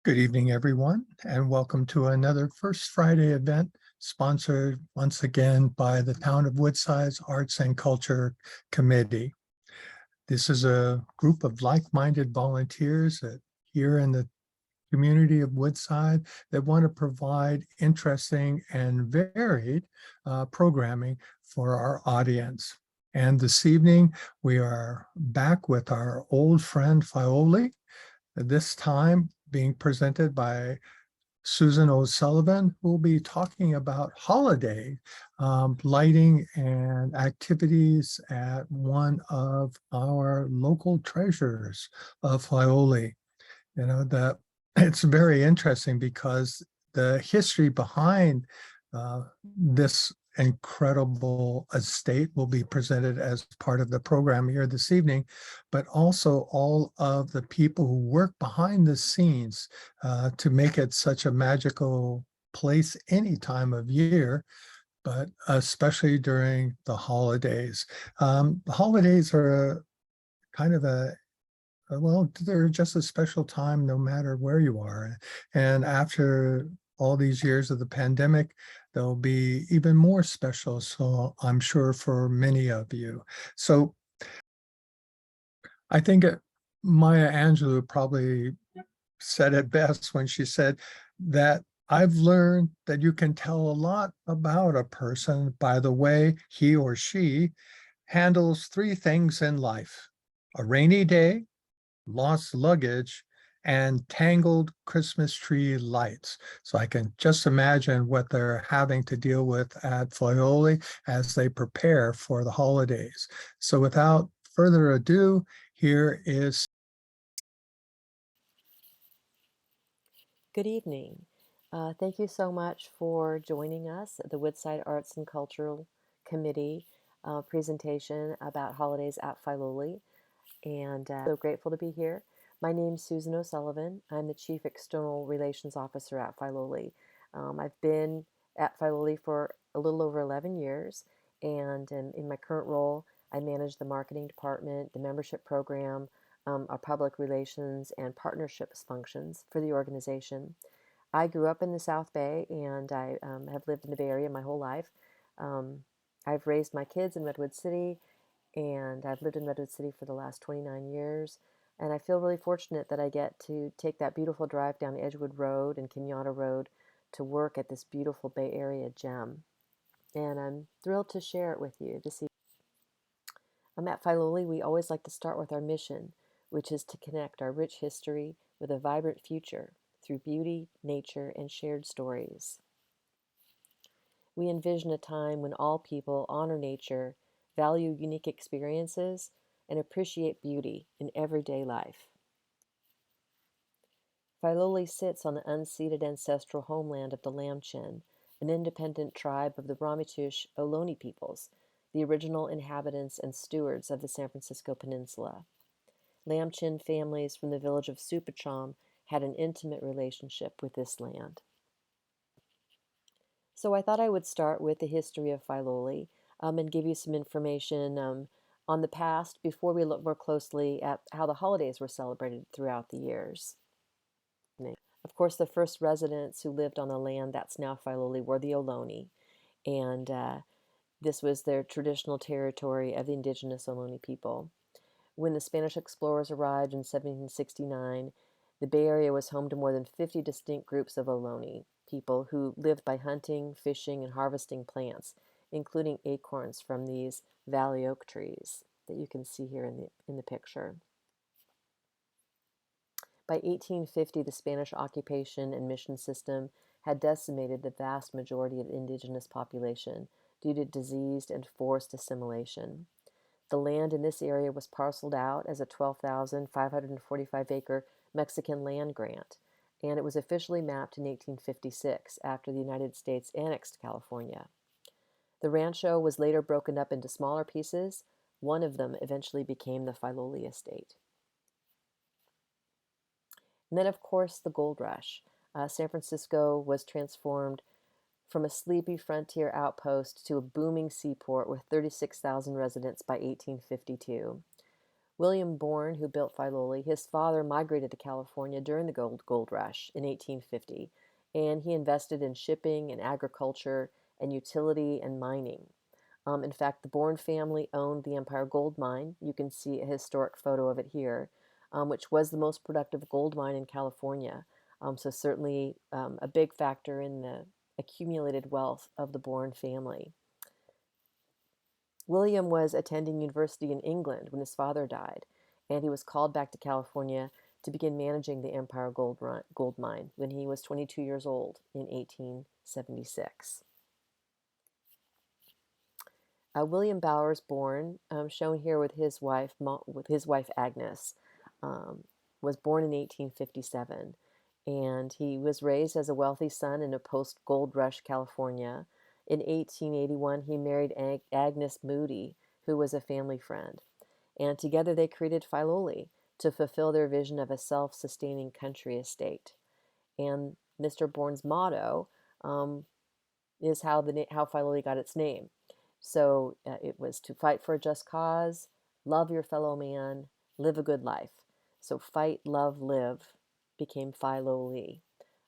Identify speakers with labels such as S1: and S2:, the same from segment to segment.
S1: Good evening, everyone, and welcome to another First Friday event sponsored once again by the Town of Woodside's Arts and Culture Committee. This is a group of like-minded volunteers here in the community of Woodside that want to provide interesting and varied programming for our audience. And this evening, we are back with our old friend Filoli, this time being presented by Susan O'Sullivan, who will be talking about holiday lighting and activities at one of our local treasures of Filoli. That it's very interesting because the history behind this incredible estate will be presented as part of the program here this evening, but also all of the people who work behind the scenes to make it such a magical place any time of year, but especially during the holidays. The holidays are kind of well, they're just a special time no matter where you are. And after all these years of the pandemic, they'll be even more special. So I'm sure for many of you. So I think Maya Angelou probably said it best when she said that I've learned that you can tell a lot about a person by the way he or she handles three things in life: a rainy day, lost luggage, and tangled Christmas tree lights. So I can just imagine what they're having to deal with at Filoli as they prepare for the holidays. So without further ado, here is.
S2: Good evening. Thank you so much for joining us at the Woodside Arts and Cultural Committee presentation about holidays at Filoli. And so grateful to be here. My name's Susan O'Sullivan. I'm the Chief External Relations Officer at Filoli. I've been at Filoli for a little over 11 years, and in my current role, I manage the marketing department, the membership program, our public relations and partnerships functions for the organization. I grew up in the South Bay, and I have lived in the Bay Area my whole life. Um, I've raised my kids in Redwood City, and I've lived in Redwood City for the last 29 years. And I feel really fortunate that I get to take that beautiful drive down Edgewood Road and Kenyatta Road to work at this beautiful Bay Area gem. And I'm thrilled to share it with you this evening. At Filoli, we always like to start with our mission, which is to connect our rich history with a vibrant future through beauty, nature, and shared stories. We envision a time when all people honor nature, value unique experiences, and appreciate beauty in everyday life. Filoli sits on the unceded ancestral homeland of the Lamchin, an independent tribe of the Ramaytush Ohlone peoples, the original inhabitants and stewards of the San Francisco Peninsula. Lamchin families from the village of Supacham had an intimate relationship with this land. So I thought I would start with the history of Filoli and give you some information on the past before we look more closely at how the holidays were celebrated throughout the years. Of course, the first residents who lived on the land that's now Filoli were the Ohlone, and this was their traditional territory of the indigenous Ohlone people. When the Spanish explorers arrived in 1769, the Bay Area was home to more than 50 distinct groups of Ohlone people who lived by hunting, fishing, and harvesting plants, including acorns from these valley oak trees that you can see here in the picture. By 1850, the Spanish occupation and mission system had decimated the vast majority of the indigenous population due to disease and forced assimilation. The land in this area was parceled out as a 12,545-acre Mexican land grant, and it was officially mapped in 1856 after the United States annexed California. The rancho was later broken up into smaller pieces. One of them eventually became the Filoli estate. And then, of course, the gold rush. San Francisco was transformed from a sleepy frontier outpost to a booming seaport with 36,000 residents by 1852. William Bourne, who built Filoli, his father migrated to California during the gold rush in 1850, and he invested in shipping and agriculture and utility and mining. In fact, the Bourne family owned the Empire Gold Mine. You can see a historic photo of it here, which was the most productive gold mine in California. So certainly a big factor in the accumulated wealth of the Bourne family. William was attending university in England when his father died, and he was called back to California to begin managing the Empire Gold Mine when he was 22 years old in 1876. William Bowers Bourne, shown here with his wife Agnes, um, was born in 1857, and he was raised as a wealthy son in a post-gold rush California. In 1881, he married Agnes Moody, who was a family friend, and together they created Filoli to fulfill their vision of a self-sustaining country estate. And Mr. Bourne's motto is how Filoli got its name. So it was to fight for a just cause, love your fellow man, live a good life. So fight, love, live became Filoli,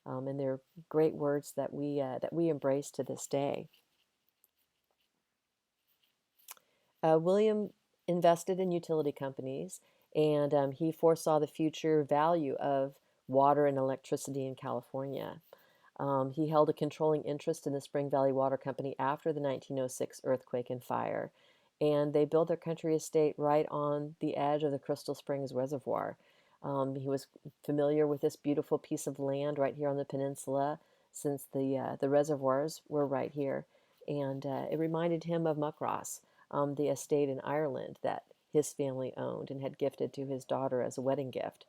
S2: and they're great words that we embrace to this day. William invested in utility companies, and he foresaw the future value of water and electricity in California. He held a controlling interest in the Spring Valley Water Company after the 1906 earthquake and fire, and they built their country estate right on the edge of the Crystal Springs Reservoir. He was familiar with this beautiful piece of land right here on the peninsula, since the reservoirs were right here, and it reminded him of Muckross, the estate in Ireland that his family owned and had gifted to his daughter as a wedding gift.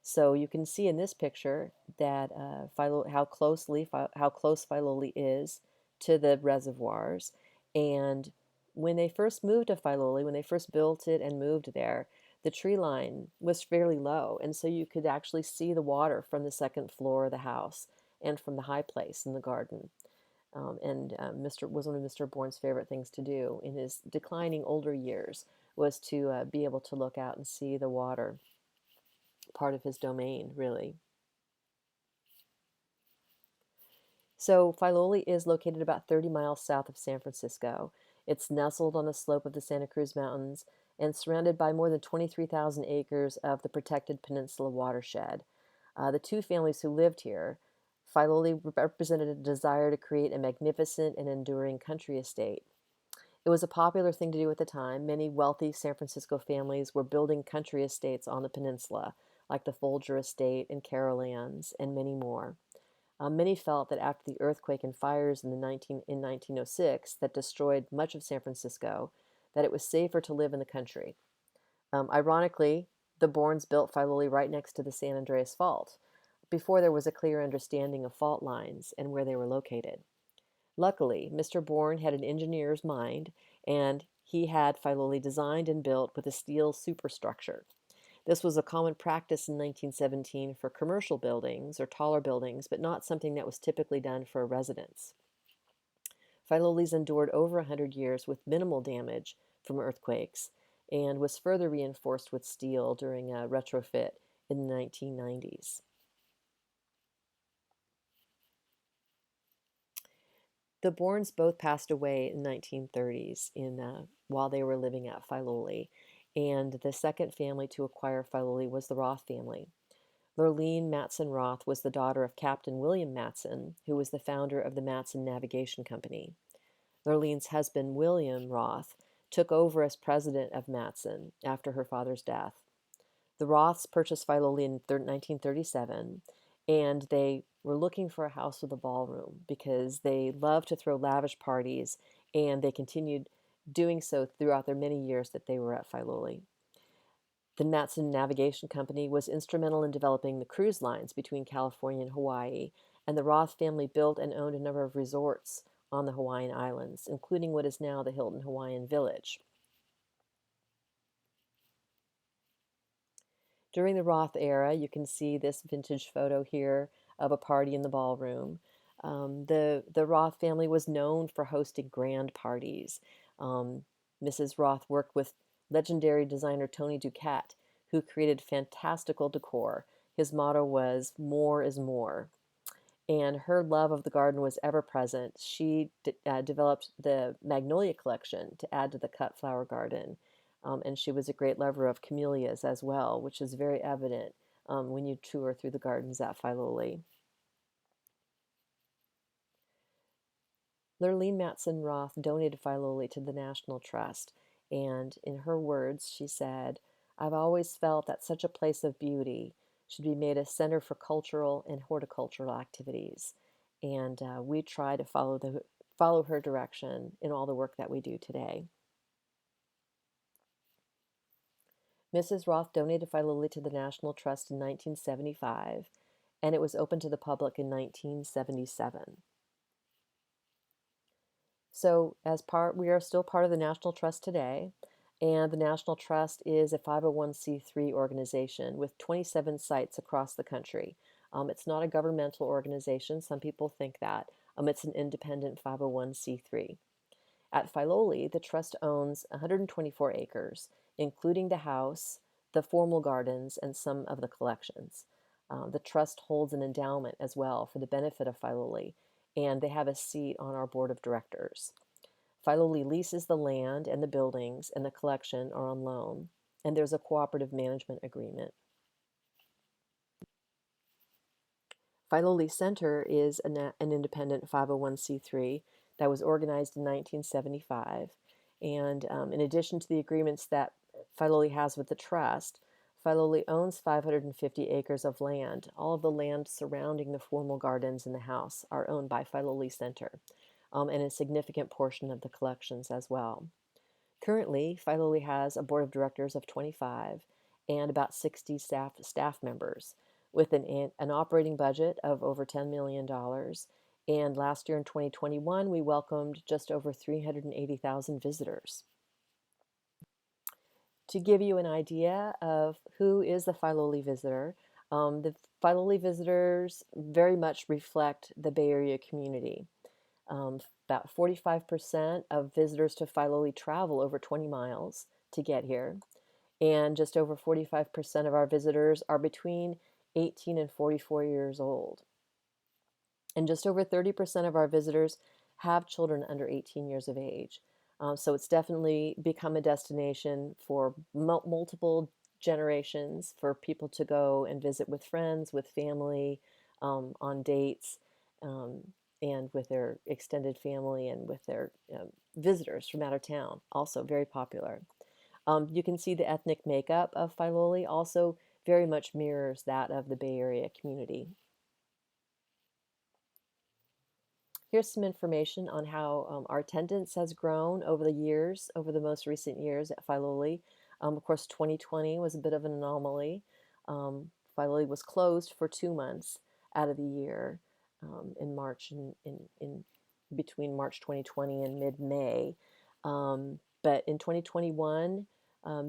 S2: So you can see in this picture that how close Filoli is to the reservoirs. And when they first moved to Filoli, when they first built it and moved there, the tree line was fairly low, and so you could actually see the water from the second floor of the house and from the high place in the garden. And Mr. was one of Mr. Bourne's favorite things to do in his declining older years was to be able to look out and see the water, part of his domain, really. So Filoli is located about 30 miles south of San Francisco. It's nestled on the slope of the Santa Cruz Mountains and surrounded by more than 23,000 acres of the protected peninsula watershed. The two families who lived here, Filoli represented a desire to create a magnificent and enduring country estate. It was a popular thing to do at the time. Many wealthy San Francisco families were building country estates on the peninsula, like the Folger Estate and Carol Ann's, and many more. Many felt that after the earthquake and fires in 1906 that destroyed much of San Francisco, that it was safer to live in the country. Ironically, the Bournes built Filoli right next to the San Andreas Fault, before there was a clear understanding of fault lines and where they were located. Luckily, Mr. Bourne had an engineer's mind, and he had Filoli designed and built with a steel superstructure. This was a common practice in 1917 for commercial buildings or taller buildings, but not something that was typically done for a residence. Filoli's endured over 100 years with minimal damage from earthquakes and was further reinforced with steel during a retrofit in the 1990s. The Bournes both passed away in the 1930s while they were living at Filoli, and the second family to acquire Filoli was the Roth family. Lurleen Matson Roth was the daughter of Captain William Matson, who was the founder of the Matson Navigation Company. Lurleen's husband, William Roth, took over as president of Matson after her father's death. The Roths purchased Filoli in 1937, and they were looking for a house with a ballroom because they loved to throw lavish parties, and they continued doing so throughout their many years that they were at Filoli. The Matson Navigation Company was instrumental in developing the cruise lines between California and Hawaii, and the Roth family built and owned a number of resorts on the Hawaiian Islands, including what is now the Hilton Hawaiian Village. During the Roth era, you can see this vintage photo here of a party in the ballroom. The Roth family was known for hosting grand parties. Mrs. Roth worked with legendary designer Tony Duquette, who created fantastical decor. His motto was "More is more." And her love of the garden was ever present. She developed the Magnolia collection to add to the cut flower garden. And she was a great lover of camellias as well, which is very evident when you tour through the gardens at Filoli. Lurleen Matson Roth donated Filoli to the National Trust. And in her words, she said, "I've always felt that such a place of beauty should be made a center for cultural and horticultural activities." And we try to follow her direction in all the work that we do today. Mrs. Roth donated Filoli to the National Trust in 1975, and it was open to the public in 1977. So we are still part of the National Trust today, and the National Trust is a 501c3 organization with 27 sites across the country. It's not a governmental organization. Some people think that. It's an independent 501c3. At Filoli, the Trust owns 124 acres, including the house, the formal gardens, and some of the collections. The Trust holds an endowment as well for the benefit of Filoli, and they have a seat on our board of directors. Filoli leases the land and the buildings, and the collection are on loan, and there's a cooperative management agreement. Filoli Center is an independent 501c3 that was organized in 1975. And in addition to the agreements that Filoli has with the Trust, Filoli owns 550 acres of land. All of the land surrounding the formal gardens in the house are owned by Filoli Center, and a significant portion of the collections as well. Currently, Filoli has a board of directors of 25 and about 60 staff members with an operating budget of over $10 million. And last year in 2021, we welcomed just over 380,000 visitors. To give you an idea of who is the Filoli visitor, the Filoli visitors very much reflect the Bay Area community. About 45% of visitors to Filoli travel over 20 miles to get here, and just over 45% of our visitors are between 18 and 44 years old. And just over 30% of our visitors have children under 18 years of age. So it's definitely become a destination for multiple generations, for people to go and visit with friends, with family, on dates, and with their extended family and with their visitors from out of town. Also very popular. You can see the ethnic makeup of Filoli also very much mirrors that of the Bay Area community. Here's some information on how our attendance has grown over the years, over the most recent years at Filoli. Of course, 2020 was a bit of an anomaly. Filoli was closed for 2 months out of the year, in March and in between March 2020 and mid-May. But in 2021,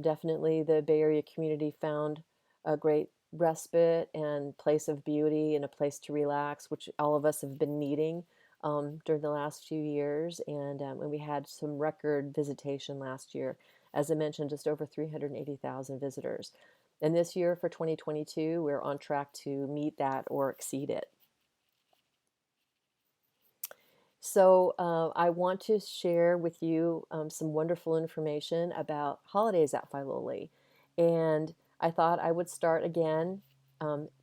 S2: definitely the Bay Area community found a great respite and place of beauty and a place to relax, which all of us have been needing during the last few years. And we had some record visitation last year. As I mentioned, just over 380,000 visitors. And this year for 2022, we're on track to meet that or exceed it. So I want to share with you some wonderful information about holidays at Filoli. And I thought I would start again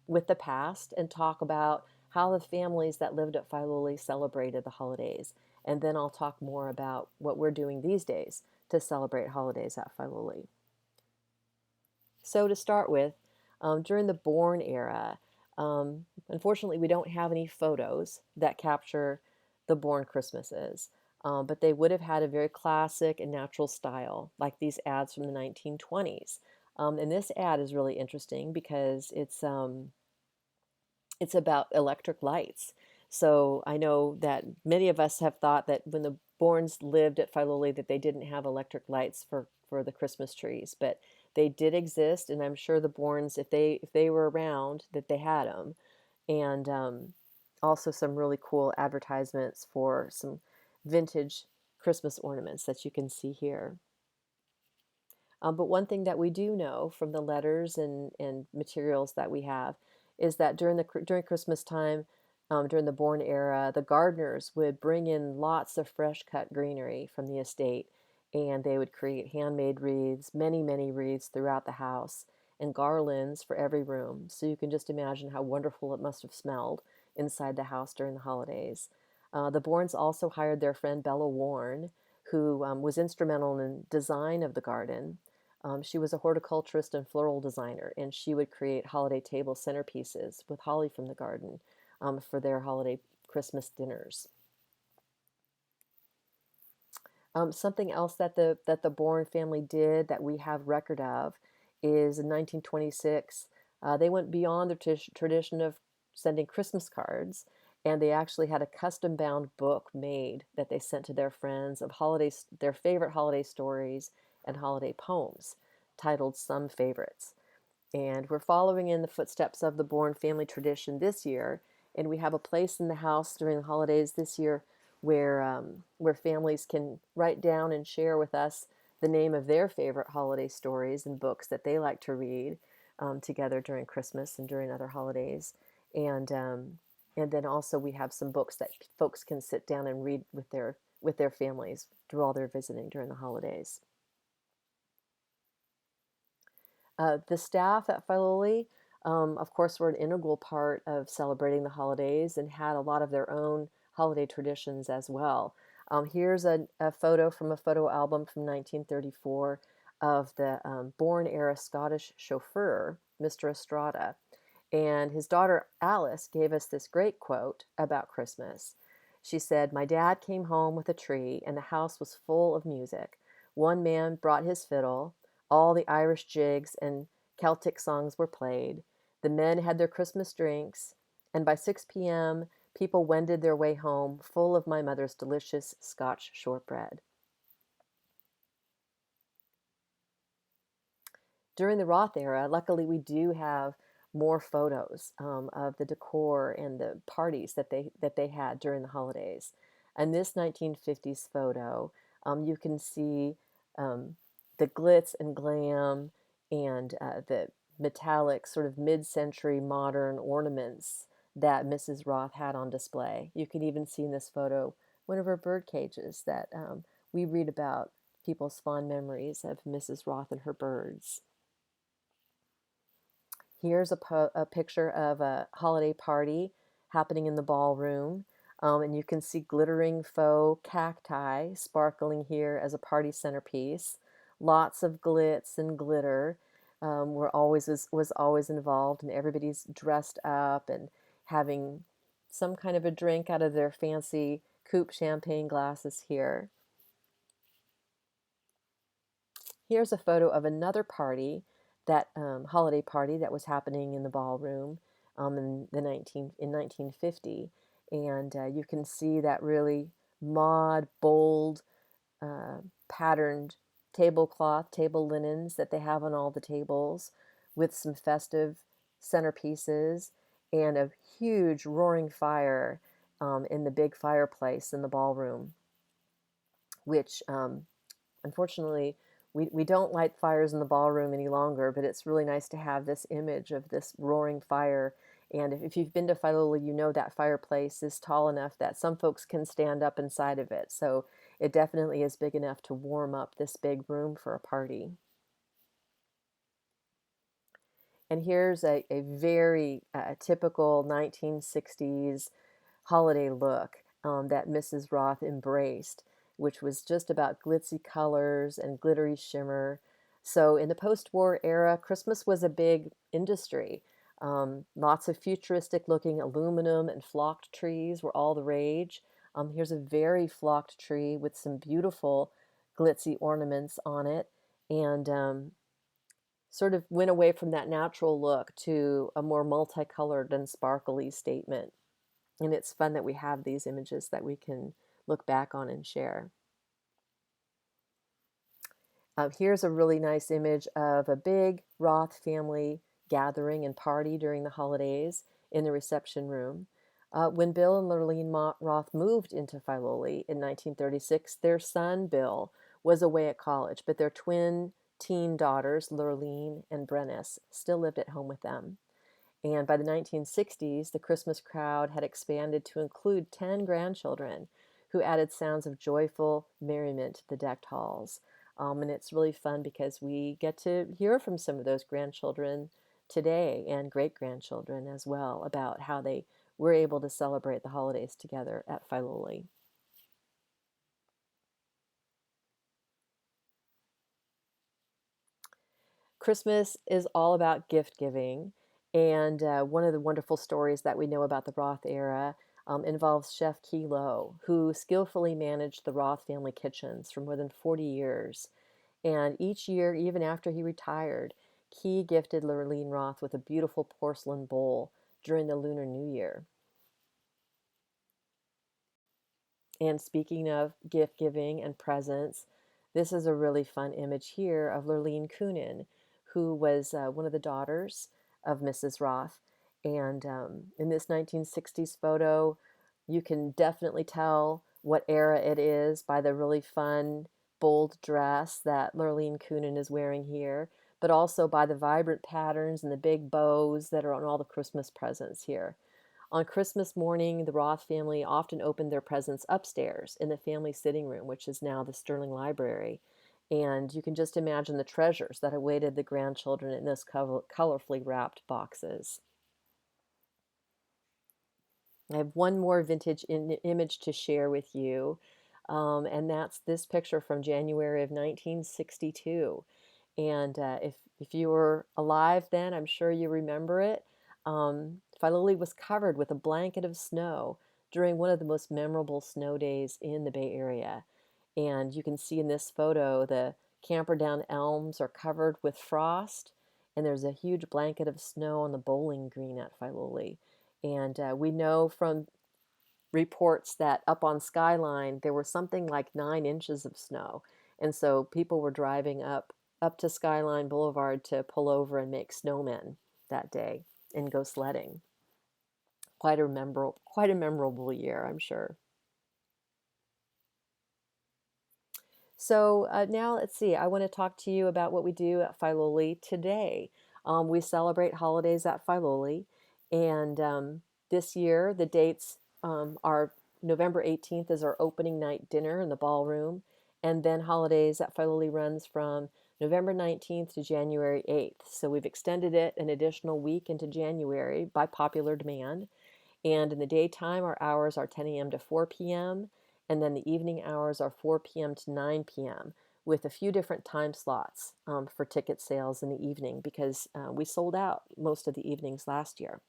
S2: with the past and talk about how the families that lived at Filoli celebrated the holidays. And then I'll talk more about what we're doing these days to celebrate holidays at Filoli. So to start with, during the Bourne era, unfortunately, we don't have any photos that capture the Bourne Christmases, but they would have had a very classic and natural style, like these ads from the 1920s. And this ad is really interesting because it's about electric lights. So I know that many of us have thought that when the Bournes lived at Filoli that they didn't have electric lights for the Christmas trees, but they did exist, and I'm sure the Bournes, if they were around, that they had them. And also some really cool advertisements for some vintage Christmas ornaments that you can see here. But one thing that we do know from the letters and materials that we have is that during Christmas time, during the Bourne era, the gardeners would bring in lots of fresh cut greenery from the estate, and they would create handmade wreaths, many, many wreaths throughout the house, and garlands for every room. So you can just imagine how wonderful it must have smelled inside the house during the holidays. The Bournes also hired their friend Bella Warren, who was instrumental in the design of the garden. She was a horticulturist and floral designer, and she would create holiday table centerpieces with holly from the garden for their holiday Christmas dinners. Something else that the Bourne family did that we have record of is in 1926. They went beyond the tradition of sending Christmas cards, and they actually had a custom bound book made that they sent to their friends of their favorite holiday stories and holiday poems, titled Some Favorites. And we're following in the footsteps of the Bourne family tradition this year, and we have a place in the house during the holidays this year where families can write down and share with us the name of their favorite holiday stories and books that they like to read together during Christmas and during other holidays. And and then also we have some books that folks can sit down and read with their families while they're visiting during the holidays. The staff at Filoli, of course, were an integral part of celebrating the holidays and had a lot of their own holiday traditions as well. Here's a photo from a photo album from 1934 of the Bourne era Scottish chauffeur, Mr. Estrada. And his daughter Alice gave us this great quote about Christmas. She said, "My dad came home with a tree, and the house was full of music. One man brought his fiddle, all the Irish jigs and Celtic songs were played. The men had their Christmas drinks, and by 6 p.m., people wended their way home full of my mother's delicious Scotch shortbread." During the Roth era, luckily we do have more photos of the decor and the parties that they had during the holidays. And this 1950s photo, you can see the glitz and glam and the metallic sort of mid-century modern ornaments that Mrs. Roth had on display. You can even see in this photo one of her bird cages that we read about people's fond memories of Mrs. Roth and her birds. Here's a picture of a holiday party happening in the ballroom. And you can see glittering faux cacti sparkling here as a party centerpiece. Lots of glitz and glitter was always involved, and everybody's dressed up and having some kind of a drink out of their fancy coupe champagne glasses here. Here's a photo of another party, that holiday party that was happening in the ballroom in 1950, and you can see that really bold, patterned tablecloth, table linens that they have on all the tables, with some festive centerpieces and a huge roaring fire in the big fireplace in the ballroom, which unfortunately, we don't light fires in the ballroom any longer, but it's really nice to have this image of this roaring fire. And if you've been to Filoli, you know that fireplace is tall enough that some folks can stand up inside of it. So it definitely is big enough to warm up this big room for a party. And here's a very typical 1960s holiday look that Mrs. Roth embraced, which was just about glitzy colors and glittery shimmer. So in the post-war era, Christmas was a big industry. Lots of futuristic looking aluminum and flocked trees were all the rage. Here's a very flocked tree with some beautiful glitzy ornaments on it, and sort of went away from that natural look to a more multicolored and sparkly statement. And it's fun that we have these images that we can look back on and share. Here's a really nice image of a big Roth family gathering and party during the holidays in the reception room. When Bill and Lurleen Roth moved into Filoli in 1936, their son, Bill, was away at college, but their twin teen daughters, Lurleen and Brennis, still lived at home with them. And by the 1960s, the Christmas crowd had expanded to include 10 grandchildren who added sounds of joyful merriment to the decked halls. And it's really fun because we get to hear from some of those grandchildren today and great grandchildren as well about how they were able to celebrate the holidays together at Filoli. Christmas is all about gift giving. And one of the wonderful stories that we know about the Roth era involves Chef Kilo, who skillfully managed the Roth family kitchens for more than 40 years. And each year, even after he retired, Key gifted Lurleen Roth with a beautiful porcelain bowl during the Lunar New Year. And speaking of gift giving and presents, this is a really fun image here of Lurleen Kunin, who was one of the daughters of Mrs. Roth. And in this 1960s photo, you can definitely tell what era it is by the really fun, bold dress that Lurleen Kunin is wearing here, but also by the vibrant patterns and the big bows that are on all the Christmas presents here. On Christmas morning, the Roth family often opened their presents upstairs in the family sitting room, which is now the Sterling Library. And you can just imagine the treasures that awaited the grandchildren in those colorfully wrapped boxes. I have one more vintage image to share with you, and that's this picture from January of 1962. And if you were alive then, I'm sure you remember it. Filoli was covered with a blanket of snow during one of the most memorable snow days in the Bay Area. And you can see in this photo the Camperdown elms are covered with frost, and there's a huge blanket of snow on the bowling green at Filoli. And we know from reports that up on Skyline there were something like 9 inches of snow, and so people were driving up to Skyline Boulevard to pull over and make snowmen that day and go sledding. Quite a memorable year, I'm sure. So now let's see. I want to talk to you about what we do at Filoli today. We celebrate holidays at Filoli, and this year the dates are November 18th is our opening night dinner in the ballroom, and then holidays at Filoli runs from November 19th to January 8th. So we've extended it an additional week into January by popular demand. And in the daytime, our hours are 10 a.m. to 4 p.m. And then the evening hours are 4 p.m. to 9 p.m. with a few different time slots for ticket sales in the evening because we sold out most of the evenings last year.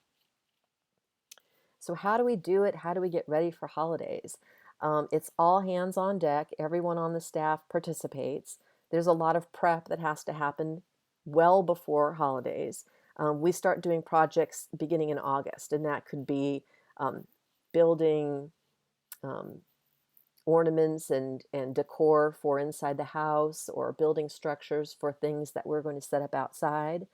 S2: So how do we do it? How do we get ready for holidays? It's all hands on deck. Everyone on the staff participates. There's a lot of prep that has to happen well before holidays. We start doing projects beginning in August, and that could be building ornaments and decor for inside the house, or building structures for things that we're going to set up outside.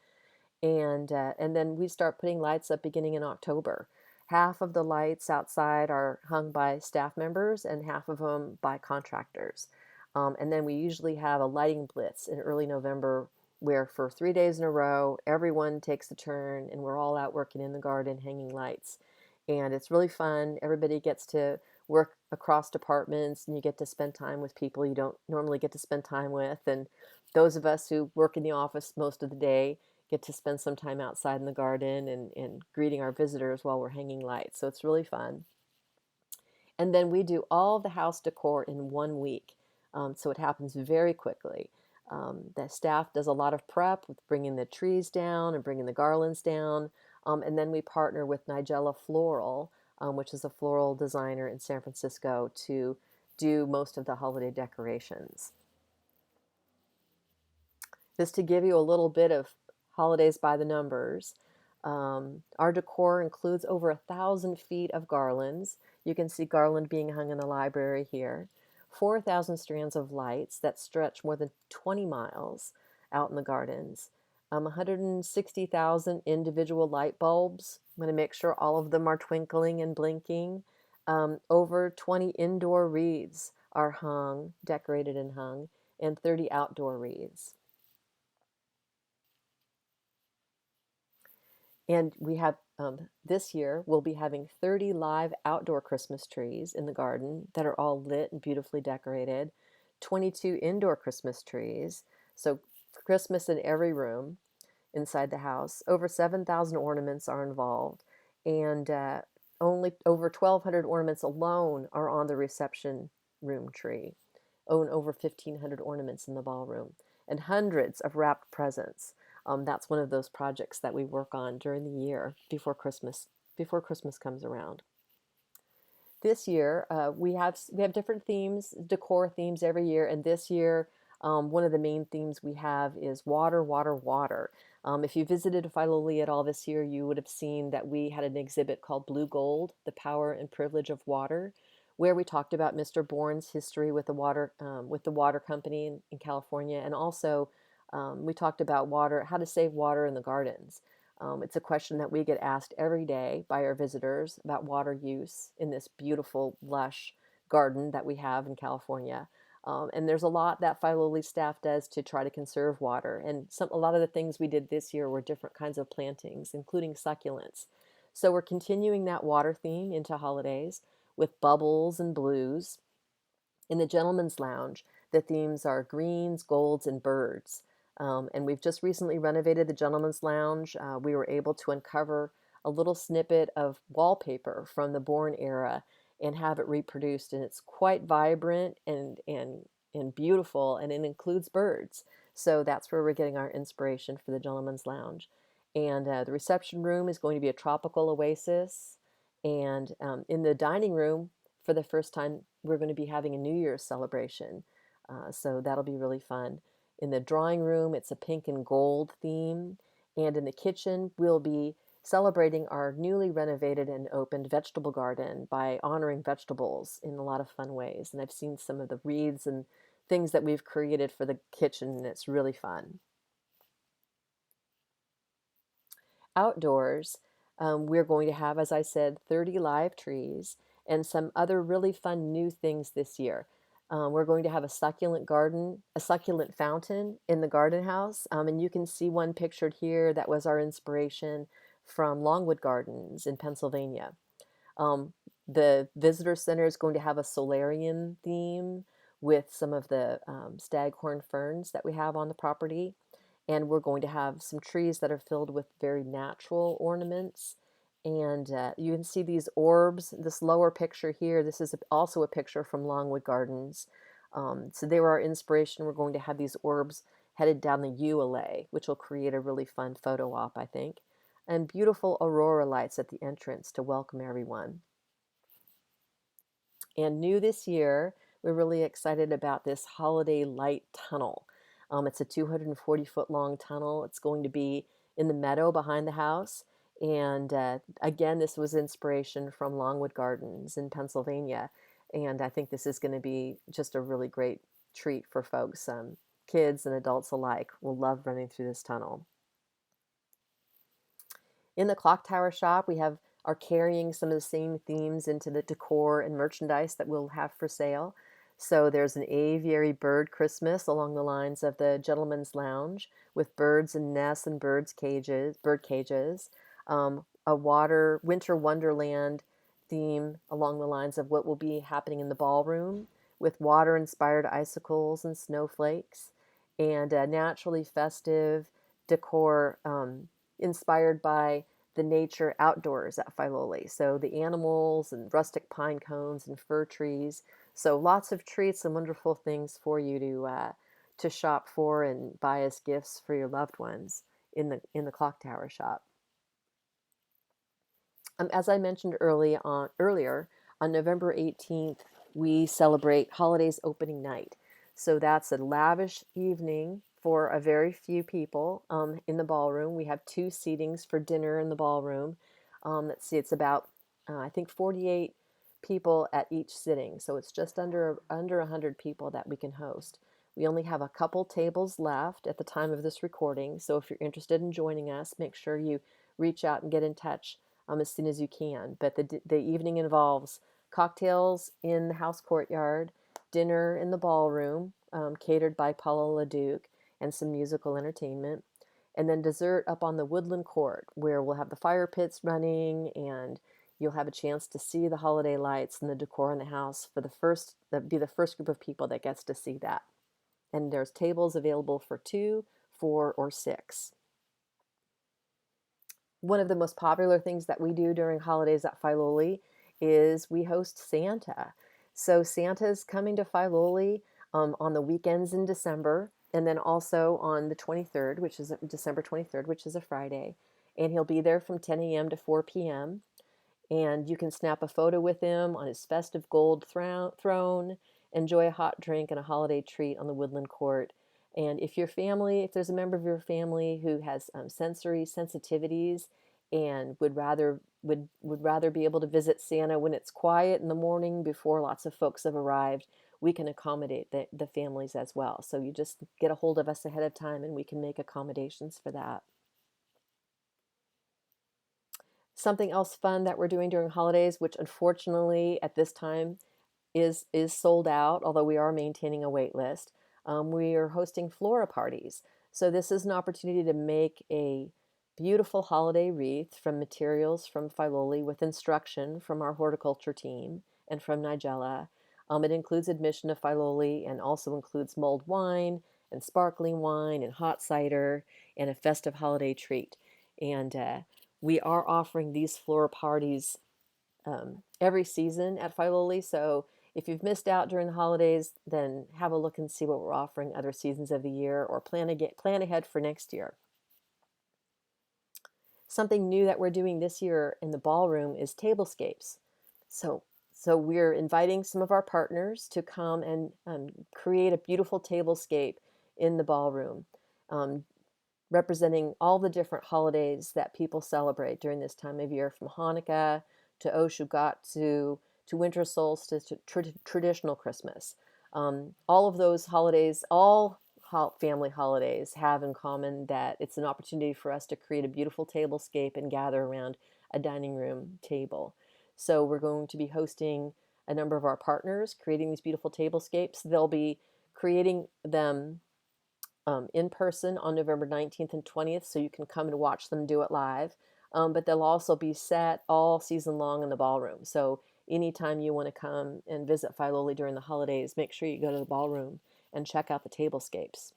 S2: And then we start putting lights up beginning in October. Half of the lights outside are hung by staff members and half of them by contractors. And then we usually have a lighting blitz in early November where for 3 days in a row, everyone takes a turn and we're all out working in the garden hanging lights. And it's really fun. Everybody gets to work across departments and you get to spend time with people you don't normally get to spend time with. And those of us who work in the office most of the day get to spend some time outside in the garden and greeting our visitors while we're hanging lights. So it's really fun. And then we do all the house decor in 1 week. So it happens very quickly. The staff does a lot of prep with bringing the trees down and bringing the garlands down. And then we partner with Nigella Floral, which is a floral designer in San Francisco, to do most of the holiday decorations. Just to give you a little bit of holidays by the numbers, our decor includes over 1,000 feet of garlands. You can see garland being hung in the library here. 4,000 strands of lights that stretch more than 20 miles out in the gardens. 160,000 individual light bulbs. I'm going to make sure all of them are twinkling and blinking. Over 20 indoor wreaths are hung, decorated and hung, and 30 outdoor wreaths. And we have this year, we'll be having 30 live outdoor Christmas trees in the garden that are all lit and beautifully decorated, 22 indoor Christmas trees. So, Christmas in every room inside the house. Over 7,000 ornaments are involved, and only over 1,200 ornaments alone are on the reception room tree. Oh, and over 1,500 ornaments in the ballroom, and hundreds of wrapped presents. That's one of those projects that we work on during the year before Christmas comes around. This year, we have different themes, decor themes every year, and this year, one of the main themes we have is water, water, water. If you visited Filoli at all this year, you would have seen that we had an exhibit called Blue Gold: The Power and Privilege of Water, where we talked about Mr. Bourne's history with the water company in California, and also we talked about water, how to save water in the gardens. It's a question that we get asked every day by our visitors about water use in this beautiful, lush garden that we have in California. And there's a lot that Filoli staff does to try to conserve water. And a lot of the things we did this year were different kinds of plantings, including succulents. So we're continuing that water theme into holidays with bubbles and blues. In the Gentleman's Lounge, the themes are greens, golds, and birds. And we've just recently renovated the Gentleman's Lounge. We were able to uncover a little snippet of wallpaper from the Bourne era and have it reproduced. And it's quite vibrant and beautiful, and it includes birds. So that's where we're getting our inspiration for the Gentleman's Lounge. And the reception room is going to be a tropical oasis. And in the dining room, for the first time, we're going to be having a New Year's celebration. So that'll be really fun. In the drawing room, it's a pink and gold theme. And in the kitchen, we'll be celebrating our newly renovated and opened vegetable garden by honoring vegetables in a lot of fun ways. And I've seen some of the wreaths and things that we've created for the kitchen, and it's really fun. Outdoors, we're going to have, as I said, 30 live trees and some other really fun new things this year. We're going to have a succulent garden, a succulent fountain in the garden house. And you can see one pictured here that was our inspiration from Longwood Gardens in Pennsylvania. Um, the visitor center is going to have a solarium theme with some of the staghorn ferns that we have on the property. And we're going to have some trees that are filled with very natural ornaments. And you can see these orbs, this lower picture here. This is also a picture from Longwood Gardens. So they were our inspiration. We're going to have these orbs headed down the ULA, which will create a really fun photo op, I think. And beautiful aurora lights at the entrance to welcome everyone. And new this year, we're really excited about this holiday light tunnel. It's a 240-foot long tunnel. It's going to be in the meadow behind the house. And again, this was inspiration from Longwood Gardens in Pennsylvania. And I think this is going to be just a really great treat for folks. Kids and adults alike will love running through this tunnel. In the clock tower shop, we are carrying some of the same themes into the decor and merchandise that we'll have for sale. So there's an aviary bird Christmas along the lines of the Gentleman's Lounge with birds and nests and bird cages. A winter wonderland theme along the lines of what will be happening in the ballroom with water-inspired icicles and snowflakes, and naturally festive decor inspired by the nature outdoors at Filoli. So the animals and rustic pine cones and fir trees. So lots of treats and wonderful things for you to shop for and buy as gifts for your loved ones in the clock tower shop. As I mentioned earlier, on November 18th, we celebrate Holidays Opening Night. So that's a lavish evening for a very few people in the ballroom. We have 2 seatings for dinner in the ballroom. Let's see, it's about, I think, 48 people at each sitting. So it's just under 100 people that we can host. We only have a couple tables left at the time of this recording. So if you're interested in joining us, make sure you reach out and get in touch as soon as you can. But the evening involves cocktails in the house courtyard, dinner in the ballroom, catered by Paula LeDuc, and some musical entertainment. And then dessert up on the woodland court, where we'll have the fire pits running, and you'll have a chance to see the holiday lights and the decor in the house for that'd be the first group of people that gets to see that. And there's tables available for 2, 4, or 6. One of the most popular things that we do during holidays at Filoli is we host Santa. So Santa's coming to Filoli on the weekends in December, and then also on the 23rd, which is December 23rd, which is a Friday. And he'll be there from 10 a.m. to 4 p.m. And you can snap a photo with him on his festive gold throne, enjoy a hot drink and a holiday treat on the woodland court. And if there's a member of your family who has sensory sensitivities and would rather be able to visit Santa when it's quiet in the morning before lots of folks have arrived, we can accommodate the families as well. So you just get a hold of us ahead of time and we can make accommodations for that. Something else fun that we're doing during holidays, which unfortunately at this time is sold out, although we are maintaining a wait list. We are hosting flora parties. So this is an opportunity to make a beautiful holiday wreath from materials from Filoli with instruction from our horticulture team and from Nigella. It includes admission to Filoli and also includes mulled wine and sparkling wine and hot cider and a festive holiday treat. And we are offering these flora parties every season at Filoli. So if you've missed out during the holidays, then have a look and see what we're offering other seasons of the year, or plan ahead for next year. Something new that we're doing this year in the ballroom is tablescapes. So we're inviting some of our partners to come and create a beautiful tablescape in the ballroom, representing all the different holidays that people celebrate during this time of year, from Hanukkah to Oshugatsu to winter solstice to traditional Christmas. All of those holidays, family holidays, have in common that it's an opportunity for us to create a beautiful tablescape and gather around a dining room table. So we're going to be hosting a number of our partners creating these beautiful tablescapes. They'll be creating them in person on November 19th and 20th, so you can come and watch them do it live. But they'll also be set all season long in the ballroom. So anytime you want to come and visit Filoli during the holidays, make sure you go to the ballroom and check out the tablescapes.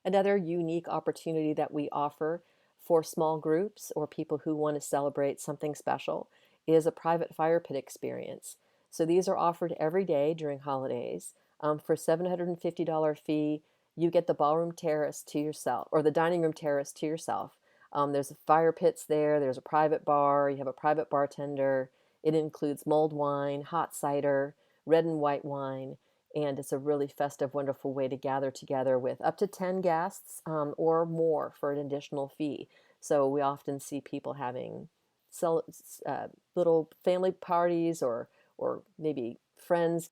S2: Another unique opportunity that we offer for small groups or people who want to celebrate something special is a private fire pit experience. So these are offered every day during holidays. For $750 fee, you get the ballroom terrace to yourself, or the dining room terrace to yourself. There's fire pits there, there's a private bar, you have a private bartender. It includes mulled wine, hot cider, red and white wine, and it's a really festive, wonderful way to gather together with up to 10 guests or more for an additional fee. So we often see people having little family parties or maybe friends.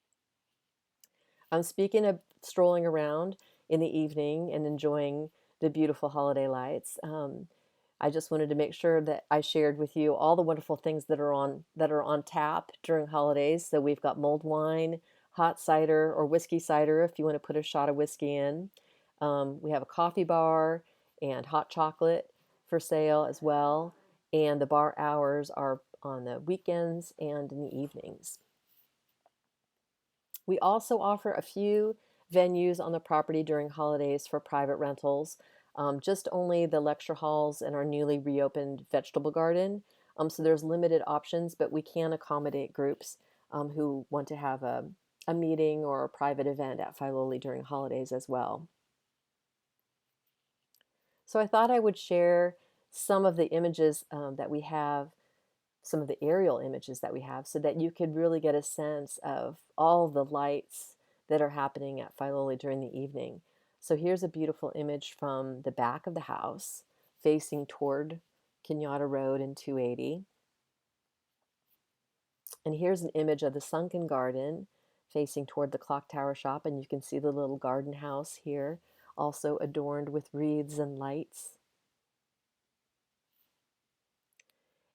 S2: Speaking of strolling around in the evening and enjoying the beautiful holiday lights, I just wanted to make sure that I shared with you all the wonderful things that are on tap during holidays. So we've got mulled wine, hot cider or whiskey cider if you want to put a shot of whiskey in. We have a coffee bar and hot chocolate for sale as well. And the bar hours are on the weekends and in the evenings. We also offer a few venues on the property during holidays for private rentals, just only the lecture halls and our newly reopened vegetable garden. So there's limited options, but we can accommodate groups who want to have a meeting or a private event at Filoli during holidays as well. So I thought I would share some of the images that we have, some of the aerial images that we have, so that you could really get a sense of all the lights that are happening at Filoli during the evening. So here's a beautiful image from the back of the house facing toward Kenyatta Road and 280. And here's an image of the sunken garden facing toward the clock tower shop, and you can see the little garden house here, also adorned with wreaths and lights.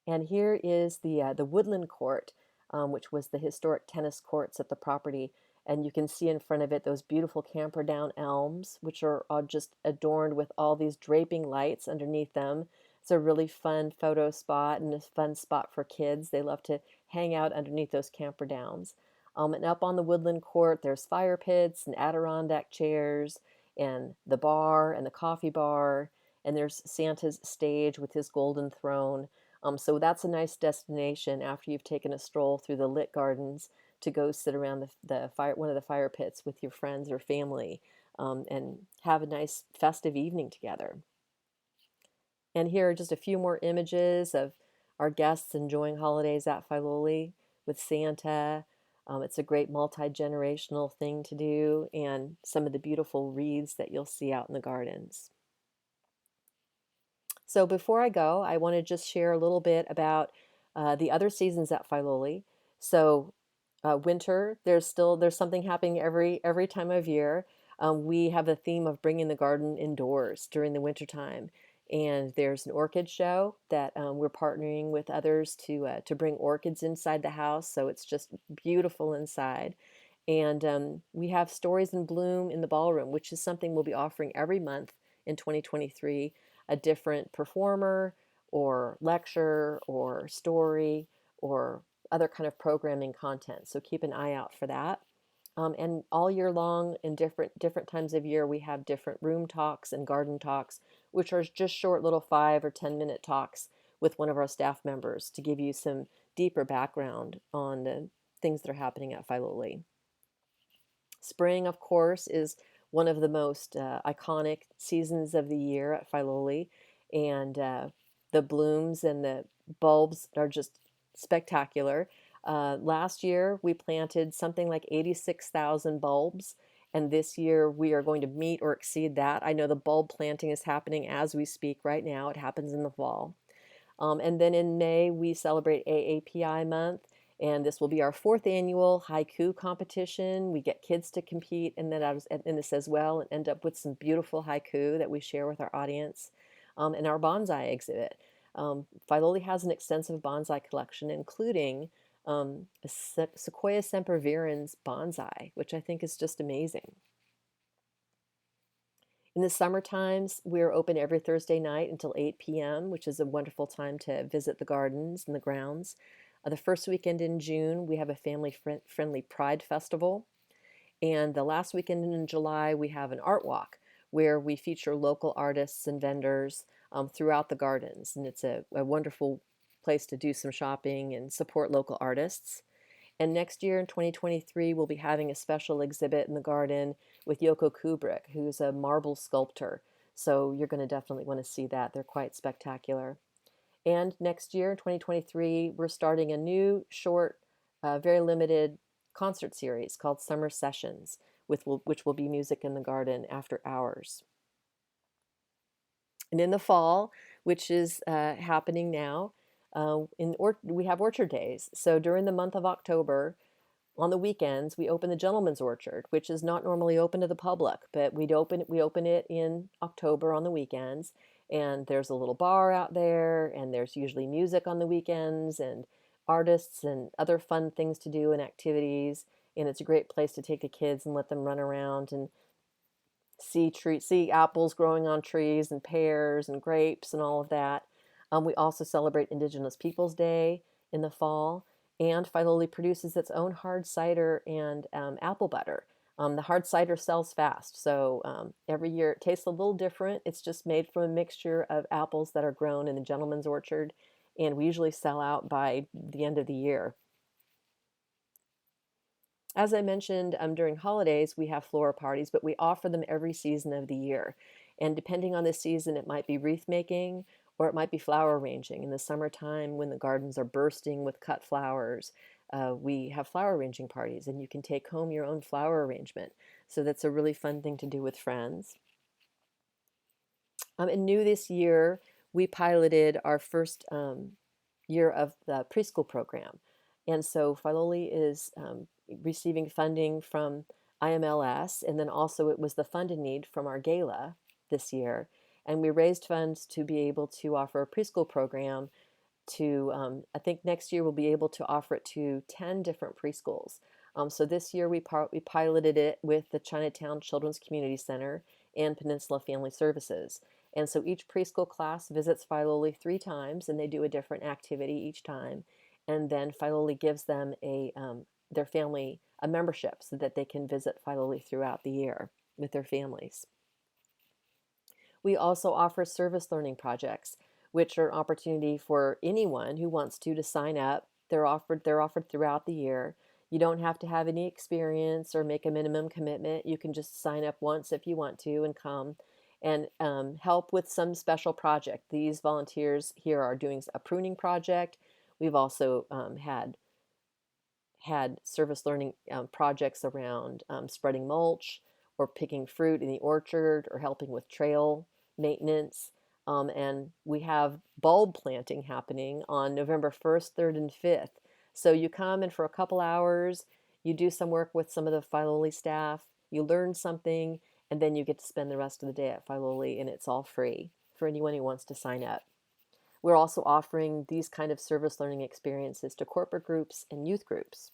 S2: And here is the woodland court, which was the historic tennis courts at the property. and you can see in front of it those beautiful camperdown elms, which are just adorned with all these draping lights underneath them. It's a really fun photo spot and a fun spot for kids. They love to hang out underneath those camperdowns. And up on the woodland court, there's fire pits and Adirondack chairs and the bar and the coffee bar. And there's Santa's stage with his golden throne. So that's a nice destination after you've taken a stroll through the lit gardens to go sit around the fire, one of the fire pits with your friends or family, and have a nice festive evening together. And here are just a few more images of our guests enjoying holidays at Filoli with Santa. It's a great multi-generational thing to do, and some of the beautiful wreaths that you'll see out in the gardens. So before I go, I want to just share a little bit about the other seasons at Filoli. So winter, there's something happening every time of year. We have a theme of bringing the garden indoors during the winter time, and there's an orchid show that we're partnering with others to bring orchids inside the house, so it's just beautiful inside. And we have Stories in Bloom in the ballroom, which is something we'll be offering every month in 2023, a different performer or lecture or story or other kind of programming content. So keep an eye out for that. And all year long, in different times of year, we have different room talks and garden talks, which are just short little 5 or 10 minute talks with one of our staff members to give you some deeper background on the things that are happening at Filoli. Spring, of course, is one of the most iconic seasons of the year at Filoli, and the blooms and the bulbs are just spectacular. Last year, we planted something like 86,000 bulbs, and this year we are going to meet or exceed that. I know the bulb planting is happening as we speak right now. It happens in the fall. And then in May, we celebrate AAPI month, and this will be our 4th annual haiku competition. We get kids to compete in this as well and end up with some beautiful haiku that we share with our audience. And our bonsai exhibit. Filoli has an extensive bonsai collection, including a Sequoia sempervirens bonsai, which I think is just amazing. In the summer times, we're open every Thursday night until 8 p.m., which is a wonderful time to visit the gardens and the grounds. The first weekend in June, we have a family-friendly Pride Festival. And the last weekend in July, we have an art walk where we feature local artists and vendors throughout the gardens. And it's a wonderful place to do some shopping and support local artists. And next year in 2023, we'll be having a special exhibit in the garden with Yoko Kubrick, who's a marble sculptor. So you're going to definitely want to see that. They're quite spectacular. And next year in 2023, we're starting a new short, very limited concert series called Summer Sessions, which will be music in the garden after hours. And in the fall, which is happening now, we have orchard days. So during the month of October, on the weekends, we open the Gentleman's Orchard, which is not normally open to the public, but we open it in October on the weekends. And there's a little bar out there, and there's usually music on the weekends, and artists and other fun things to do and activities. And it's a great place to take the kids and let them run around and see apples growing on trees and pears and grapes and all of that. We also celebrate Indigenous Peoples Day in the fall, and Filoli produces its own hard cider and apple butter. The hard cider sells fast, so every year it tastes a little different. It's just made from a mixture of apples that are grown in the Gentleman's Orchard, and we usually sell out by the end of the year. As I mentioned, during holidays, we have floral parties, but we offer them every season of the year. And depending on the season, it might be wreath making or it might be flower arranging. In the summertime, when the gardens are bursting with cut flowers, we have flower arranging parties, and you can take home your own flower arrangement. So that's a really fun thing to do with friends. And new this year, we piloted our first year of the preschool program. And so Filoli is receiving funding from IMLS, and then also it was the funded need from our gala this year. And we raised funds to be able to offer a preschool program to, I think next year we'll be able to offer it to 10 different preschools. So this year we piloted it with the Chinatown Children's Community Center and Peninsula Family Services. And so each preschool class visits Filoli 3 times, and they do a different activity each time. And then Filoli gives them their family a membership so that they can visit Filoli throughout the year with their families. We also offer service learning projects, which are an opportunity for anyone who wants to sign up. They're offered throughout the year. You don't have to have any experience or make a minimum commitment. You can just sign up once if you want to and come and help with some special project. These volunteers here are doing a pruning project. We've also had service learning projects around spreading mulch or picking fruit in the orchard or helping with trail maintenance. And we have bulb planting happening on November 1st, 3rd, and 5th. So you come and for a couple hours, you do some work with some of the Filoli staff, you learn something, and then you get to spend the rest of the day at Filoli, and it's all free for anyone who wants to sign up. We're also offering these kind of service learning experiences to corporate groups and youth groups.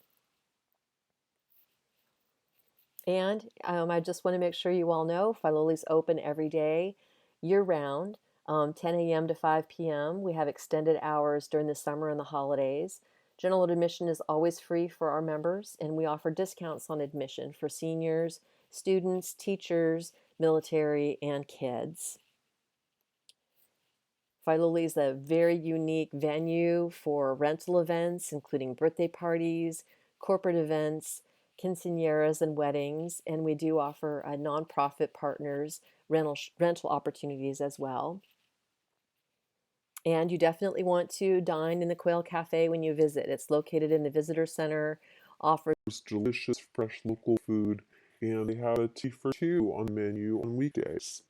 S2: And I just want to make sure you all know Filoli's open every day, year round, 10 a.m. to 5 p.m. We have extended hours during the summer and the holidays. General admission is always free for our members, and we offer discounts on admission for seniors, students, teachers, military, and kids. Filoli is a very unique venue for rental events, including birthday parties, corporate events, quinceañeras, and weddings. And we do offer nonprofit partners rental opportunities as well. And you definitely want to dine in the Quail Cafe when you visit. It's located in the Visitor Center, offers
S3: delicious fresh local food, and they have a tea for two on the menu on weekdays.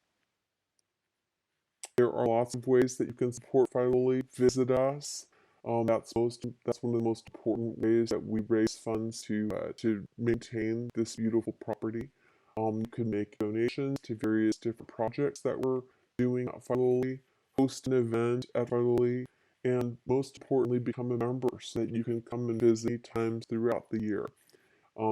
S3: There are lots of ways that you can support Filoli. Visit us. That's one of the most important ways that we raise funds to maintain this beautiful property. You can make donations to various different projects that we're doing at Filoli, host an event at Filoli, and most importantly, become a member so that you can come and visit times throughout the year.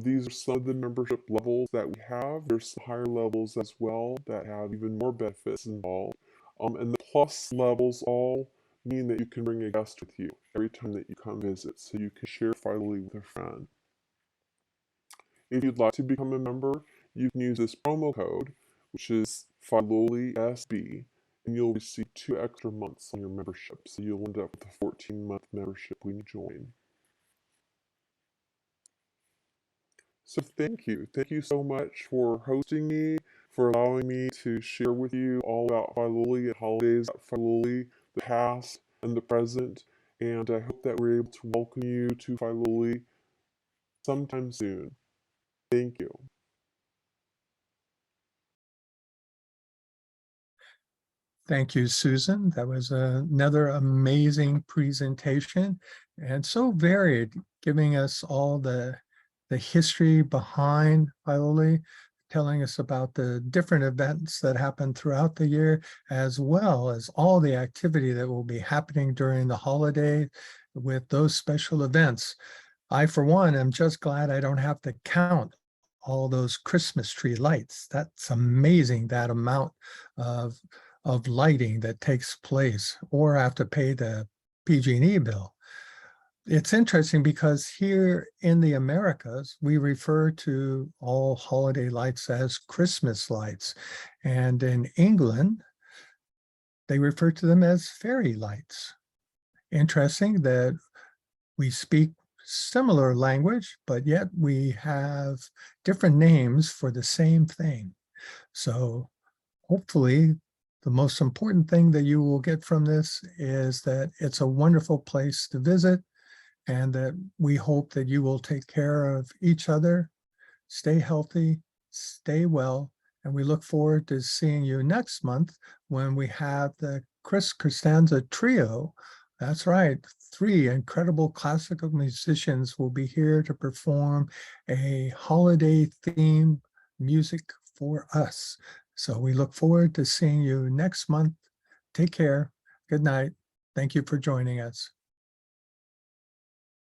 S3: These are some of the membership levels that we have. There's some higher levels as well that have even more benefits involved. And the plus levels all mean that you can bring a guest with you every time that you come visit, so you can share Filoli with a friend. If you'd like to become a member, you can use this promo code, which is FiloliSB, and you'll receive 2 extra months on your membership, so you'll end up with a 14-month membership when you join. So thank you. Thank you so much for hosting me, for allowing me to share with you all about Filoli and holidays at Filoli, the past and the present, and I hope that we're able to welcome you to Filoli sometime soon. Thank you.
S1: Thank you, Susan. That was another amazing presentation and so varied, giving us all the history behind Filoli, telling us about the different events that happen throughout the year, as well as all the activity that will be happening during the holiday with those special events. I, for one, am just glad I don't have to count all those Christmas tree lights. That's amazing, that amount of lighting that takes place, or have to pay the PG&E bill. It's interesting because here in the Americas, we refer to all holiday lights as Christmas lights. And in England, they refer to them as fairy lights. Interesting that we speak similar language, but yet we have different names for the same thing. So hopefully, the most important thing that you will get from this is that it's a wonderful place to visit, and that we hope that you will take care of each other, stay healthy, stay well, and we look forward to seeing you next month when we have the Chris Costanza Trio. That's right, 3 incredible classical musicians will be here to perform a holiday-themed music for us. So we look forward to seeing you next month. Take care. Good night. Thank you for joining us.